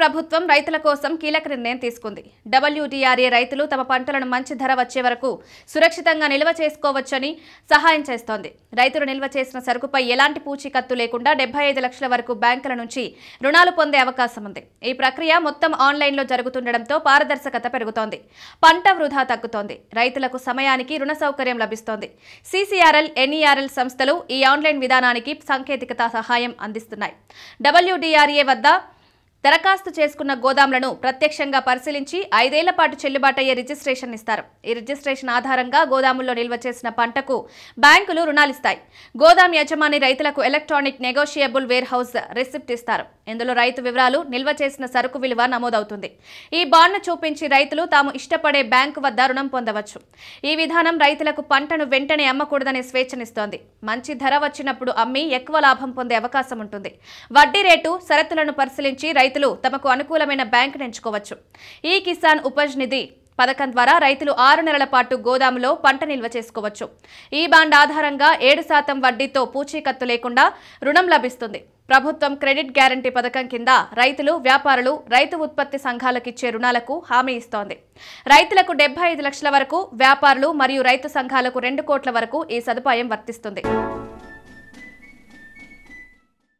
ప్రభుత్వం రైతుల కోసం కీలక నిర్ణయం తీసుకుంది. WDRA రైతులు తమ పంటలను మంచి ధర వచ్చే వరకు సురక్షితంగా నిల్వ చేసుకోవచ్చని సహాయం చేస్తోంది. రైతులు నిల్వ చేసిన సరుకుపై ఎలాంటి పూచీకత్తు లేకుండా 75 లక్షల వరకు బ్యాంకుల నుంచి రుణాలు పొందే అవకాశం ఉంది. ఈ ప్రక్రియ మొత్తం ఆన్లైన్లో జరుగుతుండటంతో పారదర్శకత పెరుగుతోంది. పంట వృధా తగ్గుతోంది. రైతులకు సమయానికి రుణ సౌకర్యం లభిస్తోంది. CCRL, NERL సంస్థలు ఈ ఆన్లైన్ విధానానికి సాంకేతికత సహాయం అందిస్తున్నాయి. WDRA వద్ద దరఖాస్తు చేసుకున్న గోదాంలను ప్రత్యక్షంగా పరిశీలించి 5 ఏళ్ల పాటు చెల్లుబాటయ్యే రిజిస్ట్రేషన్ ఇస్తారు. ఈ రిజిస్ట్రేషన్ ఆధారంగా గోదాముల్లో నిల్వ చేసిన పంటకు బ్యాంకులు రుణాలిస్తాయి. గోదాం యజమాని రైతులకు electronic negotiable warehouse receipt ఇస్తారు. ఇందులో రైతు వివరాలు, నిల్వ చేసిన సరుకు విలువ నమోదవుతుంది. ఈ బాండ్ను చూపించి రైతులు తాము ఇష్టపడే బ్యాంకు వద్ద రుణం పొందవచ్చు. ఈ విధానం రైతులకు పంటను వెంటనే అమ్మకూడదనే స్వేచ్ఛనిస్తోంది. మంచి ధర వచ్చినప్పుడు అమ్మి ఎక్కువ లాభం పొందే అవకాశం ఉంటుంది. వడ్డీ రేటు, షరతులను పరిశీలించి రైతులు తమకు అనుకూలమైన బ్యాంకును ఎంచుకోవచ్చు. ఈ కిసాన్ ఉపజ్ నిధి పథకం ద్వారా రైతులు 6 నెలల పాటు గోదాములో పంట నిల్వ చేసుకోవచ్చు. ఈ బాండ్ ఆధారంగా 7% వడ్డీతో పూచీకత్తు లేకుండా రుణం లభిస్తుంది. ప్రభుత్వం క్రెడిట్ గ్యారంటీ పథకం కింద రైతులు, వ్యాపారులు, రైతు ఉత్పత్తి సంఘాలకిచ్చే రుణాలకు హామీ ఇస్తోంది. రైతులకు 75 లక్షల వరకు, వ్యాపారులు మరియు రైతు సంఘాలకు 2 కోట్ల వరకు ఈ సదుపాయం వర్తిస్తుంది.